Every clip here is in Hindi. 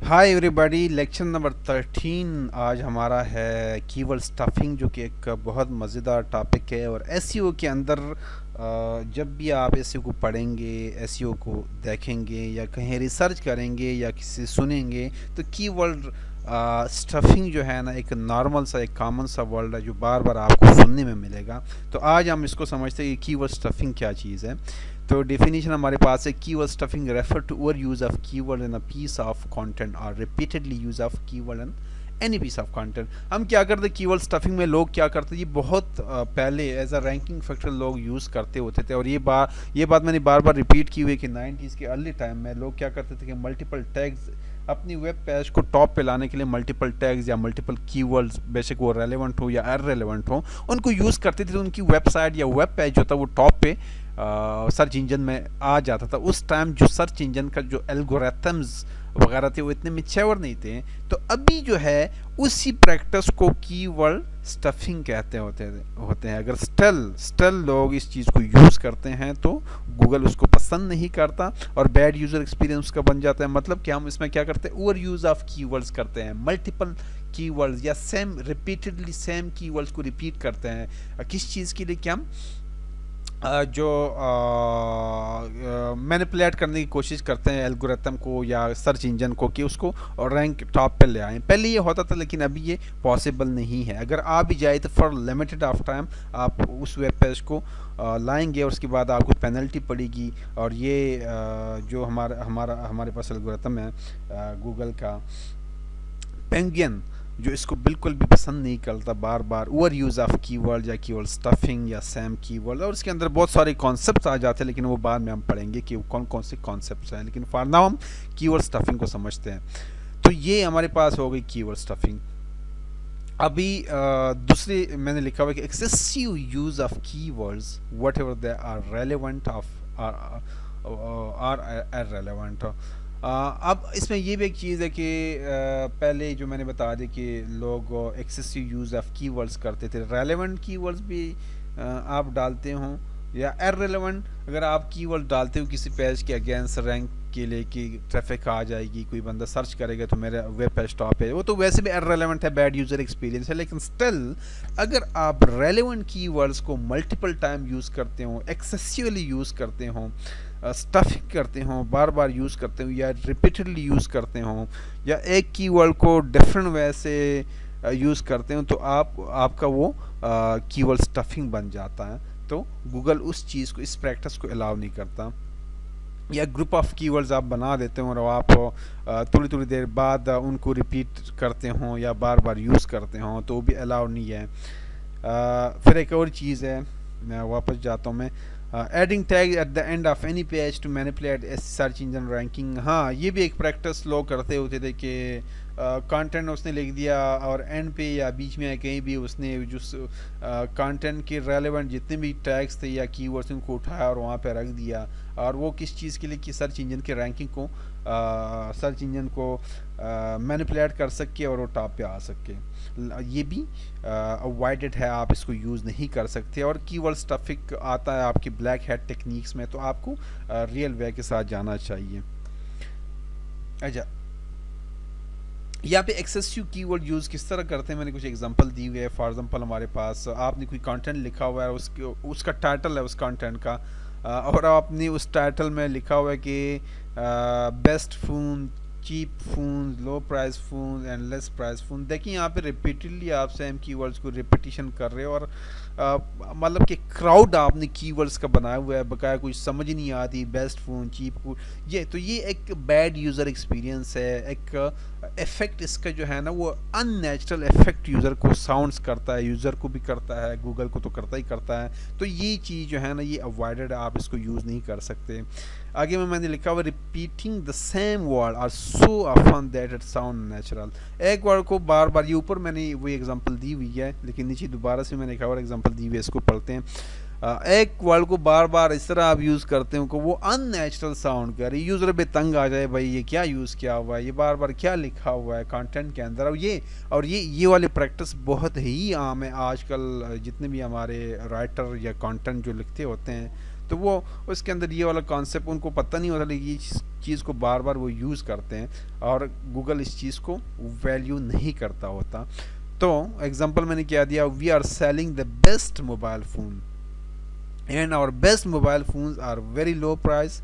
हाय एवरीबॉडी, लेक्चर नंबर 13 आज हमारा है कीवर्ड स्टफिंग, जो कि एक बहुत मज़ेदार टॉपिक है। और एसईओ के अंदर जब भी आप एसईओ को पढ़ेंगे, एसईओ को देखेंगे या कहीं रिसर्च करेंगे या किसी से सुनेंगे, तो कीवर्ड स्टफिंग जो है ना, एक नॉर्मल सा, एक कॉमन सा वर्ड है जो बार बार आपको सुनने में मिलेगा। तो आज हम इसको समझते हैं कि कीवर्ड स्टफिंग क्या चीज़ है। तो डेफिनेशन हमारे पास है, keyword stuffing refer to overuse of keyword in a piece of content और repeatedly use of keyword in any piece of content. हम क्या करते हैं कीवर्ड स्टफिंग में, लोग क्या करते हैं, ये बहुत पहले एज अ रैंकिंग फैक्टर लोग यूज़ करते होते थे। और ये बात मैंने बार बार रिपीट की हुई कि 90s के अर्ली टाइम में लोग क्या करते थे कि मल्टीपल टैग्स अपनी वेब पेज को टॉप पे लाने के लिए मल्टीपल टैग्स या मल्टीपल कीवर्ड्स, बेशक वो रेलेवेंट हो या इररेलेवेंट हो, उनको यूज़ करते थे। तो उनकी वेबसाइट या वेब पेज जो था वो टॉप पे सर्च इंजन में आ जाता था। उस टाइम जो सर्च इंजन का जो एल्गोरिथम्स वगैरह थे वो इतने मैच्योर नहीं थे। तो अभी जो है उसी प्रैक्टिस को कीवर्ड स्टफिंग कहते होते हैं। अगर स्टिल लोग इस चीज़ को यूज़ करते हैं तो गूगल उसको पसंद नहीं करता और बैड यूज़र एक्सपीरियंस का बन जाता है। मतलब कि हम इसमें क्या करते हैं, ओवर यूज़ ऑफ कीवर्ड्स करते हैं, मल्टीपल कीवर्ड्स या रिपीटेडली सेम कीवर्ड्स को रिपीट करते हैं। किस चीज़ के लिए? क्या हम जो मैनिपुलेट करने की कोशिश करते हैं एल्गोरिथम को या सर्च इंजन को, कि उसको रैंक टॉप पे ले आएँ। पहले ये होता था लेकिन अभी ये पॉसिबल नहीं है। अगर आ भी जाए तो फॉर लिमिटेड ऑफ टाइम आप उस वेब पेज को लाएंगे और उसके बाद आपको पेनल्टी पड़ेगी। और ये जो हमारे पास एल्गोरिथम है गूगल का पेंगुइन, जो इसको बिल्कुल भी पसंद नहीं करता बार बार ओवर यूज़ ऑफ कीवर्ड या कीवर्ड स्टफिंग या सेम कीवर्ड। और इसके अंदर बहुत सारे कॉन्सेप्ट्स आ जाते हैं, लेकिन वो बाद में हम पढ़ेंगे कि कौन कौन से कॉन्सेप्ट्स हैं। लेकिन फॉर नाउ हम कीवर्ड स्टफिंग को समझते हैं। तो ये हमारे पास हो गई कीवर्ड स्टफिंग। अभी दूसरी मैंने लिखा हुआ कि excessive use of keywords whatever they are relevant of are irrelevant. अब इसमें ये भी एक चीज़ है कि पहले जो मैंने बता दी कि लोग एक्सेसिव यूज़ ऑफ कीवर्ड्स करते थे। रेलेवेंट कीवर्ड्स भी आप डालते हों या इररेलेवेंट, अगर आप कीवर्ड डालते हो किसी पेज के अगेंस्ट रैंक के लिए कि ट्रैफिक आ जाएगी, कोई बंदा सर्च करेगा तो मेरा वेब पेज टॉप है, वो तो वैसे भी इररेलेवेंट है, बैड यूज़र एक्सपीरियंस है। लेकिन स्टिल अगर आप रेलेवेंट कीवर्ड्स को मल्टीपल टाइम यूज़ करते हो, एक्सेसिवली यूज़ करते हो, स्टफिंग करते हो, बार बार यूज़ करते हो या रिपीटेडली यूज़ करते हो, या एक कीवर्ड को डिफरेंट वे से यूज़ करते हो, तो आपका वो कीवर्ड स्टफिंग बन जाता है। तो गूगल उस चीज़ को, इस प्रैक्टिस को अलाउ नहीं करता। या ग्रुप ऑफ कीवर्ड्स आप बना देते हो और आप थोड़ी देर बाद उनको रिपीट करते हो या बार बार यूज़ करते हो, तो वो भी अलाउ नहीं है। फिर एक और चीज़ है, मैं वापस जाता हूँ मैं, adding tag at the end of any page to manipulate search engine ranking. हाँ, ये भी एक प्रैक्टिस लोग करते होते थे कि कंटेंट उसने लिख दिया और एंड पे या बीच में कहीं भी उसने जो कंटेंट के रेलेवेंट जितने भी टैग्स थे या कीवर्ड्स उनको उठाया और वहाँ पे रख दिया। और वो किस चीज़ के लिए? कि सर्च इंजन के रैंकिंग को, सर्च इंजन को मैनिपुलेट कर सके और वो टॉप पे आ सके। ये भी अवॉइडेड है, आप इसको यूज़ नहीं कर सकते। और कीवर्ड स्टफिंग आता है आपकी ब्लैक हैट टेक्निक्स में, तो आपको रियल वे के साथ जाना चाहिए। अच्छा, यहाँ पे एक्सेसिव कीवर्ड यूज़ किस तरह करते हैं, मैंने कुछ एग्जांपल दी हुई है। फॉर एग्जांपल हमारे पास आपने कोई कंटेंट लिखा हुआ है, उसका टाइटल है उस कंटेंट का, और आपने उस टाइटल में लिखा हुआ है कि best phone, cheap phone, low price phone and less price phone. देखिए यहाँ पे रिपीटेडली आप सेम कीवर्ड्स को रिपीटिशन कर रहे हो और मतलब कि क्राउड आपने कीवर्ड्स का बनाया हुआ है, बकाया कुछ समझ नहीं आती, बेस्ट फ़ोन, चीप फोन। ये एक बैड यूज़र एक्सपीरियंस है। एक इफ़ेक्ट इसका जो है ना, वो अननेचुरल इफ़ेक्ट यूज़र को साउंड्स करता है, यूज़र को भी करता है, गूगल को तो करता ही करता है। तो ये चीज़ जो है ना, ये अवॉइडेड है, आप इसको यूज़ नहीं कर सकते। आगे में मैंने लिखा हुआ repeating the same word are so often that it sound natural. एक वर्ड को बार बार, ये ऊपर मैंने वो एग्जांपल दी हुई है लेकिन नीचे दोबारा से मैंने लिखा हुआ एग्जांपल दी हुई है, इसको पढ़ते हैं। एक वर्ड को बार बार इस तरह आप यूज़ करते हो कि वो अननेचुरल साउंड कर, यूज़र भी तंग आ जाए, भाई ये क्या यूज़ किया हुआ है, ये बार बार क्या लिखा हुआ है कंटेंट के अंदर। और ये वाली प्रैक्टिस बहुत ही आम है आजकल। जितने भी हमारे राइटर या कंटेंट जो लिखते होते हैं, तो वो उसके अंदर ये वाला कॉन्सेप्ट उनको पता नहीं होता, लेकिन ये चीज़ को बार बार वो यूज़ करते हैं और गूगल इस चीज़ को वैल्यू नहीं करता होता। तो एग्जांपल मैंने क्या दिया, we are selling the best mobile phone and our best mobile phones are very low price.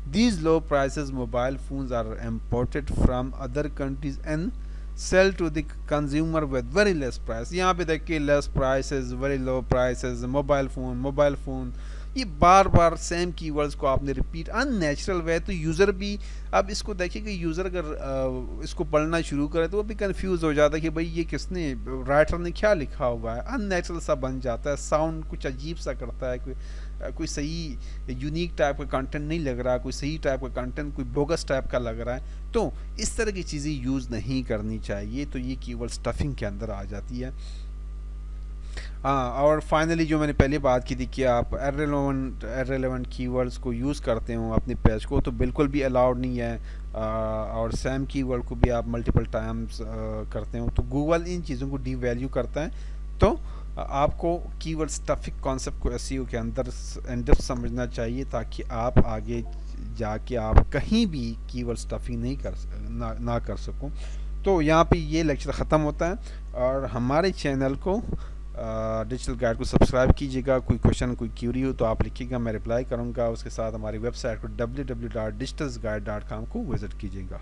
These low prices mobile phones are imported from other countries and sell to the consumer with very less price. यहाँ पे देखिए less prices, very low prices, mobile phone, ये बार बार सेम कीवर्ड्स को आपने रिपीट अननेचुरल वे, तो यूज़र भी अब इसको देखिए कि यूज़र अगर इसको पढ़ना शुरू करे तो वो भी कंफ्यूज हो जाता है कि भाई ये किसने, राइटर ने क्या लिखा हुआ है, अननेचुरल सा बन जाता है, साउंड कुछ अजीब सा करता है, कोई सही यूनिक टाइप का कंटेंट नहीं लग रहा, कोई सही टाइप का कंटेंट कोई बोगस टाइप का लग रहा है। तो इस तरह की चीज़ें यूज़ नहीं करनी चाहिए, तो ये कीवर्ड स्टफिंग के अंदर आ जाती है। हाँ, और फाइनली जो मैंने पहले बात की थी कि आप एरेलेवेंट कीवर्ड्स को यूज़ करते हो अपने पेज को, तो बिल्कुल भी अलाउड नहीं है। और सेम कीवर्ड को भी आप मल्टीपल टाइम्स करते हो तो गूगल इन चीज़ों को डी वैल्यू करता है। तो आपको कीवर्ड स्टफिंग कॉन्सेप्ट को एसईओ के अंदर एंड समझना चाहिए, ताकि आप आगे जाके आप कहीं भी कीवर्ड स्टफिंग नहीं ना कर सको। तो यहाँ पे ये लेक्चर ख़त्म होता है, और हमारे चैनल को डिजिटल गाइड को सब्सक्राइब कीजिएगा। कोई क्वेश्चन कोई क्यूरी हो तो आप लिखिएगा, मैं रिप्लाई करूँगा। उसके साथ हमारी वेबसाइट को www.digitalguide.com को विज़िट कीजिएगा।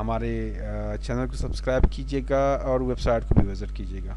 हमारे चैनल को सब्सक्राइब कीजिएगा और वेबसाइट को भी विज़िट कीजिएगा।